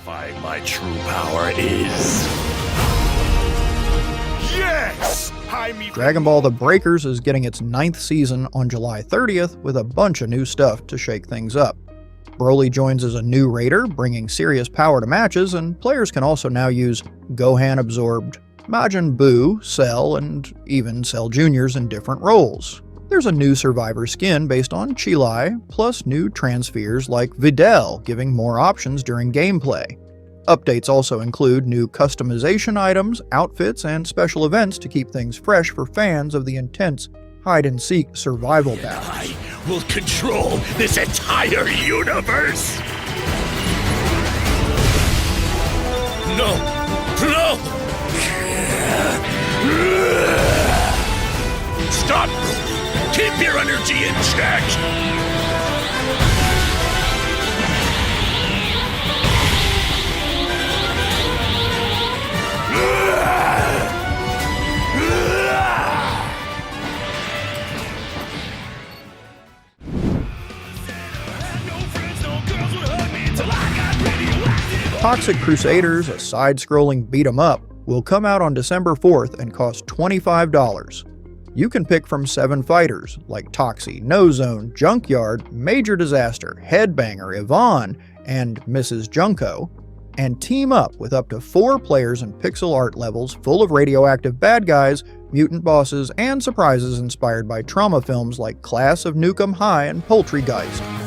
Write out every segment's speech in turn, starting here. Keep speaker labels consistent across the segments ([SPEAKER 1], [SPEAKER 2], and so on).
[SPEAKER 1] Identifying my true power is... Yes!
[SPEAKER 2] Dragon Ball The Breakers is getting its 9th season on July 30th with a bunch of new stuff to shake things up. Broly joins as a new raider, bringing serious power to matches, and players can also now use Gohan-absorbed Majin Buu, Cell, and even Cell Juniors in different roles. There's a new survivor skin based on Chilai, plus new transfers like Videl, giving more options during gameplay. Updates also include new customization items, outfits, and special events to keep things fresh for fans of the intense hide-and-seek survival battle.
[SPEAKER 1] I will control this entire universe! No! No! Stop! Keep your energy in check!
[SPEAKER 2] Toxic Crusaders, a side-scrolling beat-em-up, will come out on December 4th and cost $25. You can pick from 7 fighters, like Toxie, No Zone, Junkyard, Major Disaster, Headbanger, Yvonne, and Mrs. Junko, and team up with up to 4 players in pixel art levels full of radioactive bad guys, mutant bosses, and surprises inspired by trauma films like Class of Nukem High and Poultrygeist.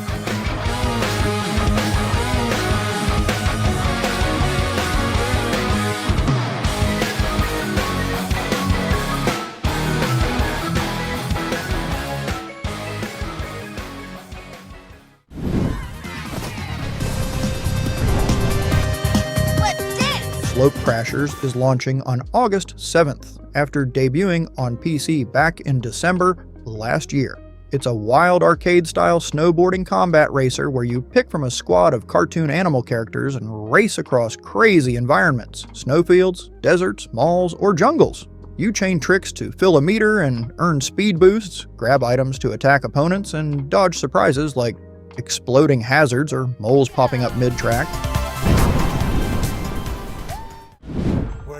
[SPEAKER 2] Slopecrashers is launching on August 7th, after debuting on PC back in December last year. It's a wild arcade-style snowboarding combat racer where you pick from a squad of cartoon animal characters and race across crazy environments, snowfields, deserts, malls, or jungles. You chain tricks to fill a meter and earn speed boosts, grab items to attack opponents, and dodge surprises like exploding hazards or moles popping up mid-track.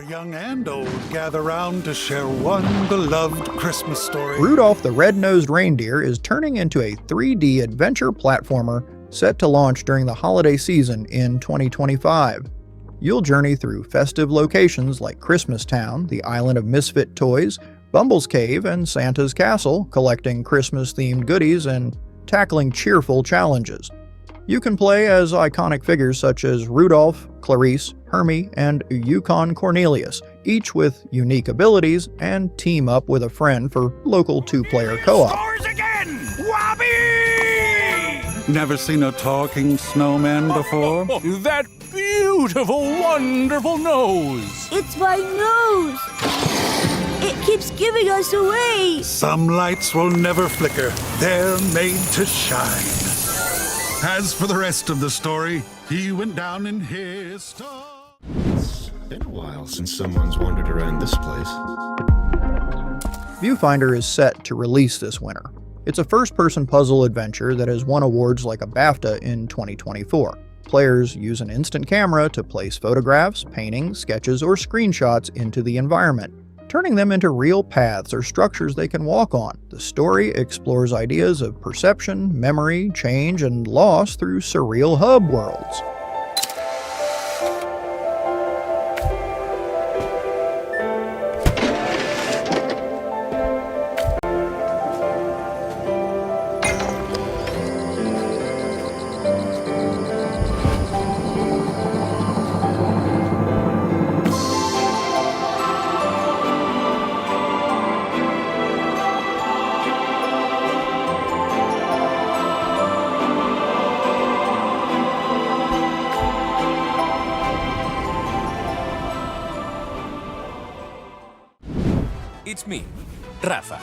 [SPEAKER 3] Young and old gather round to share one beloved Christmas story.
[SPEAKER 2] Rudolph the Red-Nosed Reindeer is turning into a 3D adventure platformer set to launch during the holiday season in 2025. You'll journey through festive locations like Christmas Town, the Island of Misfit Toys, Bumble's Cave, and Santa's Castle, collecting Christmas-themed goodies and tackling cheerful challenges. You can play as iconic figures such as Rudolph, Clarice, Hermie, and Yukon Cornelius, each with unique abilities, and team up with a friend for local 2-player co-op.
[SPEAKER 1] Stars again! Wobby!
[SPEAKER 3] Never seen a talking snowman before?
[SPEAKER 1] That beautiful, wonderful nose!
[SPEAKER 4] It's my nose! It keeps giving us away!
[SPEAKER 3] Some lights will never flicker. They're made to shine. As for the rest of the story, he went down in history.
[SPEAKER 5] It's been a while since someone's wandered around this place.
[SPEAKER 2] Viewfinder is set to release this winter. It's a first-person puzzle adventure that has won awards like a BAFTA in 2024. Players use an instant camera to place photographs, paintings, sketches, or screenshots into the environment, turning them into real paths or structures they can walk on. The story explores ideas of perception, memory, change, and loss through surreal hub worlds.
[SPEAKER 6] It's me, Rafa.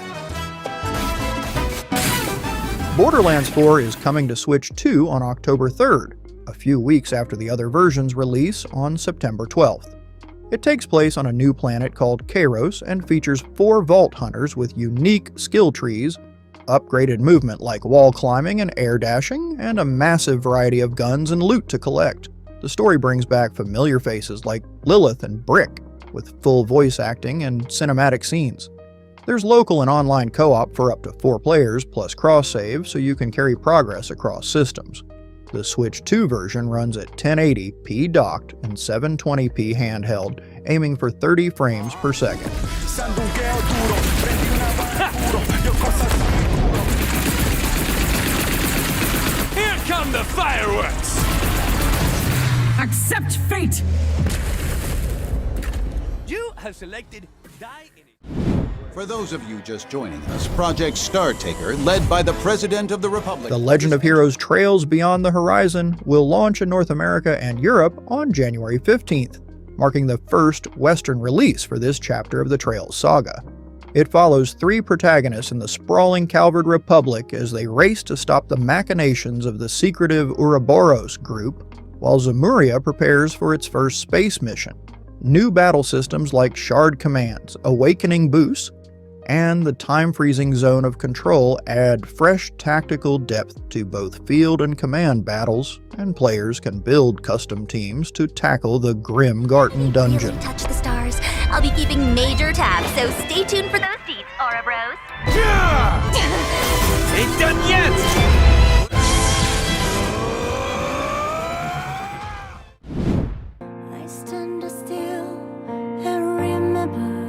[SPEAKER 2] Borderlands 4 is coming to Switch 2 on October 3rd, a few weeks after the other version's release on September 12th. It takes place on a new planet called Kairos and features 4 vault hunters with unique skill trees, upgraded movement like wall climbing and air dashing, and a massive variety of guns and loot to collect. The story brings back familiar faces like Lilith and Brick, with full voice acting and cinematic scenes. There's local and online co-op for up to 4 players plus cross-save, so you can carry progress across systems. The Switch 2 version runs at 1080p docked and 720p handheld, aiming for 30 frames per second.
[SPEAKER 6] Here come the fireworks!
[SPEAKER 7] Accept fate!
[SPEAKER 6] You have selected Die in it.
[SPEAKER 8] For those of you just joining us, Project Startaker, led by the President of the Republic.
[SPEAKER 2] The Legend of Heroes Trails Beyond the Horizon will launch in North America and Europe on January 15th, marking the first Western release for this chapter of the Trails saga. It follows 3 protagonists in the sprawling Calvard Republic as they race to stop the machinations of the secretive Ouroboros group, while Zemuria prepares for its first space mission. New battle systems like Shard Commands, Awakening Boosts, and the time-freezing zone of control add fresh tactical depth to both field and command battles, and players can build custom teams to tackle the grim Garten dungeon.
[SPEAKER 9] Really touch the stars. I'll be keeping major tabs, so stay tuned for those deeds, Aura Bros.
[SPEAKER 6] Ain't done yet!
[SPEAKER 4] I stand still and remember.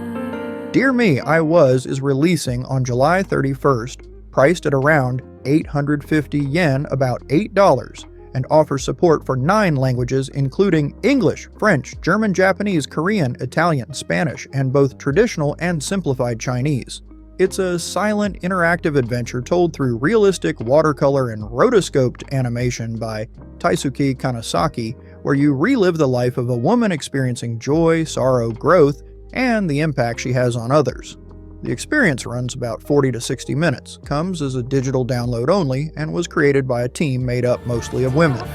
[SPEAKER 2] Dear Me, I Was is releasing on July 31st, priced at around 850 yen, about $8, and offers support for 9 languages including English, French, German, Japanese, Korean, Italian, Spanish, and both traditional and simplified Chinese. It's a silent, interactive adventure told through realistic watercolor and rotoscoped animation by Taisuke Kanasaki, where you relive the life of a woman experiencing joy, sorrow, growth, and the impact she has on others. The experience runs about 40 to 60 minutes, comes as a digital download only, and was created by a team made up mostly of women.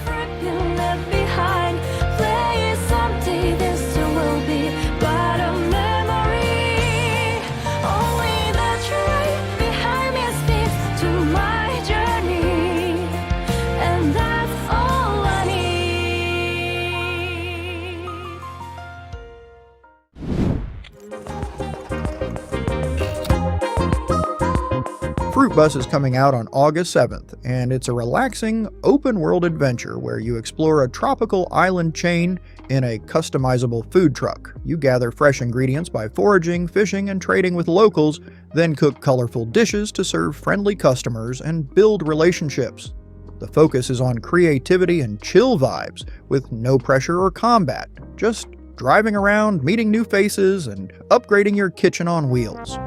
[SPEAKER 2] Fruitbus is coming out on August 7th, and it's a relaxing, open-world adventure where you explore a tropical island chain in a customizable food truck. You gather fresh ingredients by foraging, fishing, and trading with locals, then cook colorful dishes to serve friendly customers and build relationships. The focus is on creativity and chill vibes, with no pressure or combat, just driving around, meeting new faces, and upgrading your kitchen on wheels.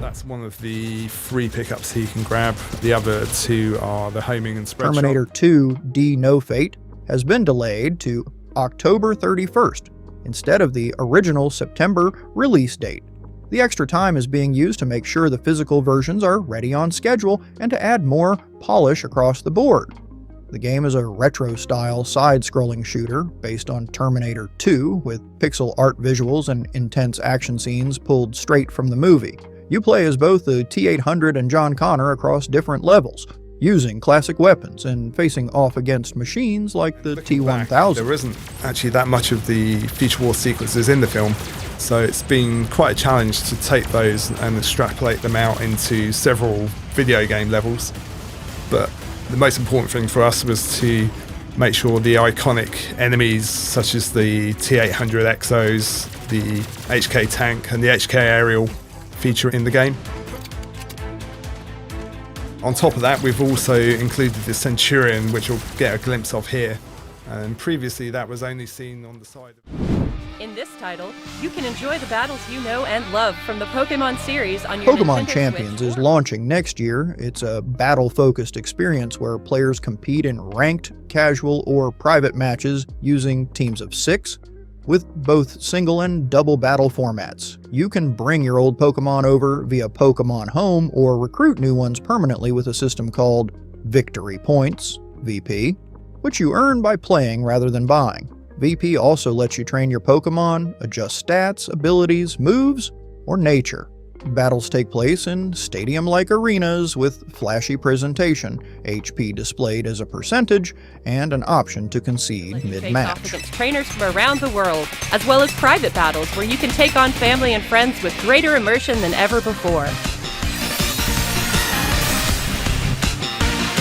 [SPEAKER 10] That's one of the free pickups he can grab. The other 2 are the homing and spread
[SPEAKER 2] Terminator
[SPEAKER 10] shop.
[SPEAKER 2] 2 D No Fate has been delayed to October 31st instead of the original September release date. The extra time is being used to make sure the physical versions are ready on schedule and to add more polish across the board. The game is a retro-style side-scrolling shooter based on Terminator 2 with pixel art visuals and intense action scenes pulled straight from the movie. You play as both the T-800 and John Connor across different levels, using classic weapons and facing off against machines like the T-1000.
[SPEAKER 10] There isn't actually that much of the feature war sequences in the film, so it's been quite a challenge to take those and extrapolate them out into several video game levels. But the most important thing for us was to make sure the iconic enemies such as the T-800 Exos, the HK tank and the HK aerial feature in the game. On top of that, we've also included the Centurion, which you'll get a glimpse of here. And previously that was only seen on the side.
[SPEAKER 11] In this title, you can enjoy the battles you know and love from the Pokemon series on your
[SPEAKER 2] Pokemon
[SPEAKER 11] Nintendo
[SPEAKER 2] Champions
[SPEAKER 11] Switch
[SPEAKER 2] is launching next year. It's a battle-focused experience where players compete in ranked, casual, or private matches using teams of 6. with both single and double battle formats. You can bring your old Pokemon over via Pokemon Home or recruit new ones permanently with a system called Victory Points, VP, which you earn by playing rather than buying. VP also lets you train your Pokemon, adjust stats, abilities, moves, or nature. Battles take place in stadium-like arenas with flashy presentation, HP displayed as a percentage, and an option to concede mid-match.
[SPEAKER 11] Face off against trainers from around the world, as well as private battles where you can take on family and friends with greater immersion than ever before.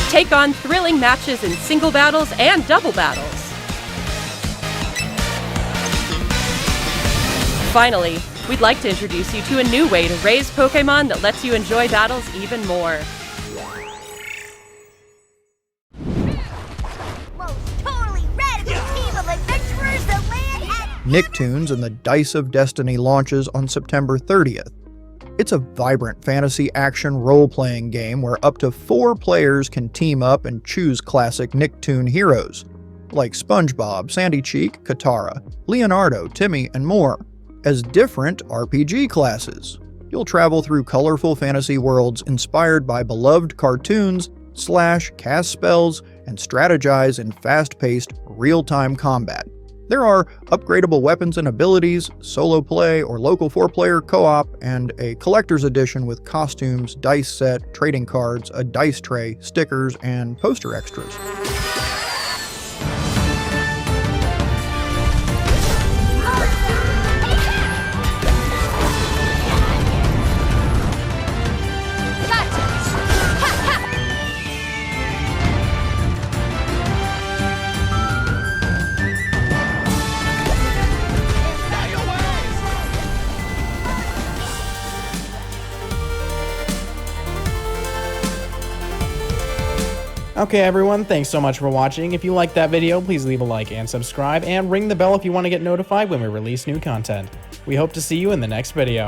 [SPEAKER 11] Take on thrilling matches in single battles and double battles. Finally, we'd like to introduce you to a new way to raise Pokémon that lets you enjoy battles even more.
[SPEAKER 4] Most totally radical team of adventurers that land at
[SPEAKER 2] Nicktoons and the Dice of Destiny launches on September 30th. It's a vibrant fantasy action role-playing game where up to 4 players can team up and choose classic Nicktoon heroes, like SpongeBob, Sandy Cheek, Katara, Leonardo, Timmy, and more, as different RPG classes. You'll travel through colorful fantasy worlds inspired by beloved cartoons, cast spells, and strategize in fast-paced, real-time combat. There are upgradable weapons and abilities, solo play or local 4-player co-op, and a collector's edition with costumes, dice set, trading cards, a dice tray, stickers, and poster extras.
[SPEAKER 7] Okay everyone, thanks so much for watching. If you liked that video, please leave a like and subscribe, and ring the bell if you want to get notified when we release new content. We hope to see you in the next video.